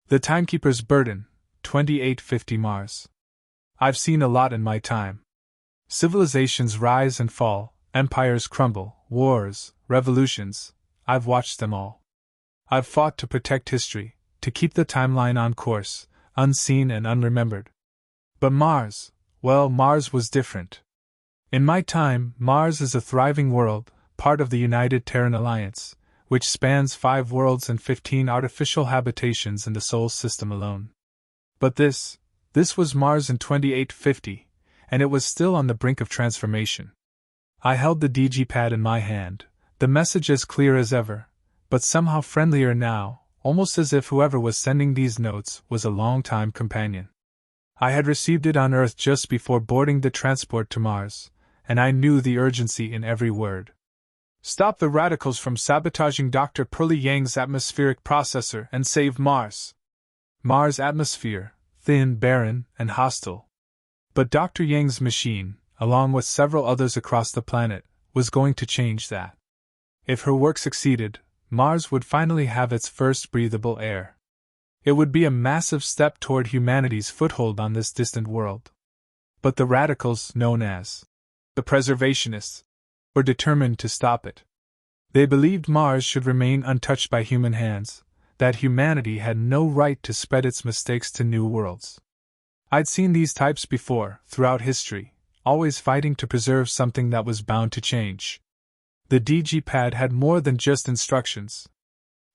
The Timekeeper's Burden, 2850 Mars. I've seen a lot in my time. Civilizations rise and fall, empires crumble, wars, revolutions, I've watched them all. I've fought to protect history, to keep the timeline on course, unseen and unremembered. But Mars, well, Mars was different. In my time, Mars is a thriving world, part of the United Terran Alliance, which spans 5 worlds and 15 artificial habitations in the Sol system alone. But this was Mars in 2850, and it was still on the brink of transformation. I held the DG pad in my hand, the message as clear as ever, but somehow friendlier now, almost as if whoever was sending these notes was a long-time companion. I had received it on Earth just before boarding the transport to Mars, and I knew the urgency in every word. Stop the radicals from sabotaging Dr. Pearlie Yang's atmospheric processor and save Mars. Mars' atmosphere, thin, barren, and hostile. But Dr. Yang's machine, along with several others across the planet, was going to change that. If her work succeeded, Mars would finally have its first breathable air. It would be a massive step toward humanity's foothold on this distant world. But the radicals, known as the Preservationists, were determined to stop it. They believed Mars should remain untouched by human hands, that humanity had no right to spread its mistakes to new worlds. I'd seen these types before, throughout history, always fighting to preserve something that was bound to change. The DG pad had more than just instructions.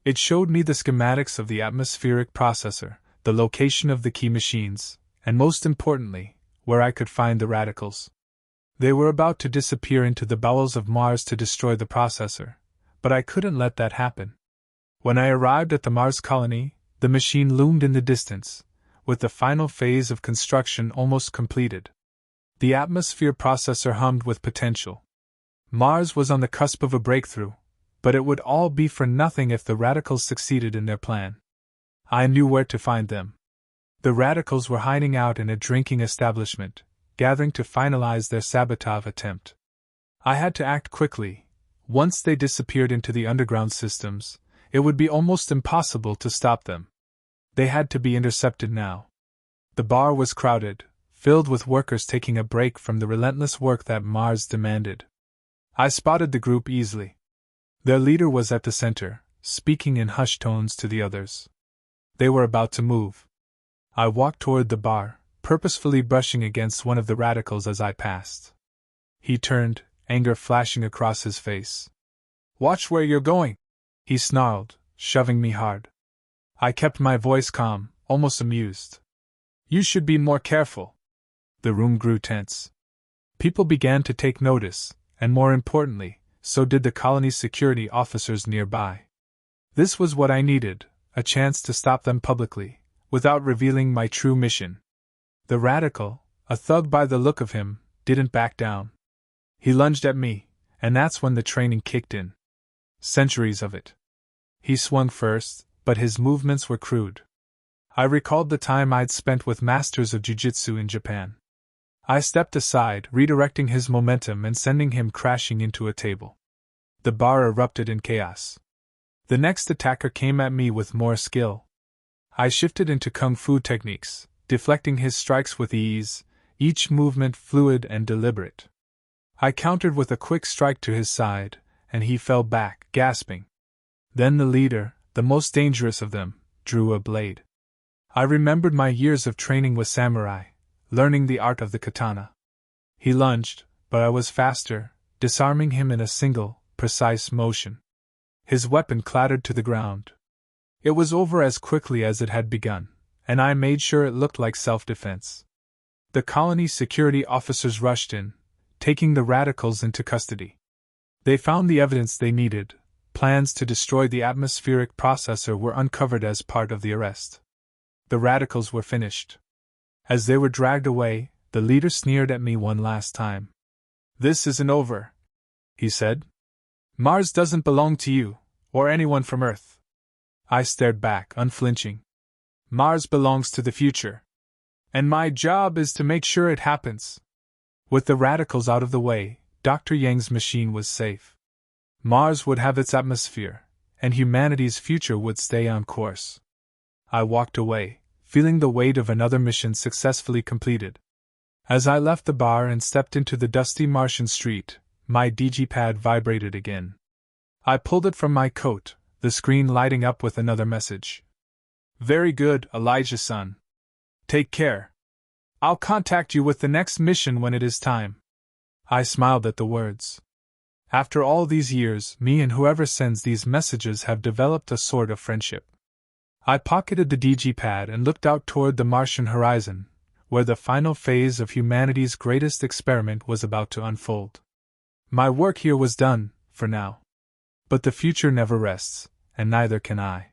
It showed me the schematics of the atmospheric processor, the location of the key machines, and most importantly, where I could find the radicals. They were about to disappear into the bowels of Mars to destroy the processor, but I couldn't let that happen. When I arrived at the Mars colony, the machine loomed in the distance, with the final phase of construction almost completed. The atmosphere processor hummed with potential. Mars was on the cusp of a breakthrough, but it would all be for nothing if the radicals succeeded in their plan. I knew where to find them. The radicals were hiding out in a drinking establishment, gathering to finalize their sabotage attempt. I had to act quickly. Once they disappeared into the underground systems, it would be almost impossible to stop them. They had to be intercepted now. The bar was crowded, filled with workers taking a break from the relentless work that Mars demanded. I spotted the group easily. Their leader was at the center, speaking in hushed tones to the others. They were about to move. I walked toward the bar, purposefully brushing against one of the radicals as I passed. He turned, anger flashing across his face. "Watch where you're going," he snarled, shoving me hard. I kept my voice calm, almost amused. "You should be more careful." The room grew tense. People began to take notice, and more importantly, so did the colony's security officers nearby. This was what I needed, a chance to stop them publicly, without revealing my true mission. The radical, a thug by the look of him, didn't back down. He lunged at me, and that's when the training kicked in. Centuries of it. He swung first, but his movements were crude. I recalled the time I'd spent with masters of jiu-jitsu in Japan. I stepped aside, redirecting his momentum and sending him crashing into a table. The bar erupted in chaos. The next attacker came at me with more skill. I shifted into kung fu techniques, deflecting his strikes with ease, each movement fluid and deliberate. I countered with a quick strike to his side, and he fell back, gasping. Then the leader, the most dangerous of them, drew a blade. I remembered my years of training with samurai, learning the art of the katana. He lunged, but I was faster, disarming him in a single, precise motion. His weapon clattered to the ground. It was over as quickly as it had begun, and I made sure it looked like self-defense. The colony's security officers rushed in, taking the radicals into custody. They found the evidence they needed. Plans to destroy the atmospheric processor were uncovered as part of the arrest. The radicals were finished. As they were dragged away, the leader sneered at me one last time. "This isn't over," he said. "Mars doesn't belong to you, or anyone from Earth." I stared back, unflinching. "Mars belongs to the future. And my job is to make sure it happens." With the radicals out of the way, Dr. Yang's machine was safe. Mars would have its atmosphere, and humanity's future would stay on course. I walked away, feeling the weight of another mission successfully completed. As I left the bar and stepped into the dusty Martian street, my digipad vibrated again. I pulled it from my coat, the screen lighting up with another message. Very good, Elijah-san. Take care. I'll contact you with the next mission when it is time. I smiled at the words. After all these years, me and whoever sends these messages have developed a sort of friendship. I pocketed the digipad and looked out toward the Martian horizon, where the final phase of humanity's greatest experiment was about to unfold. My work here was done, for now. But the future never rests, and neither can I.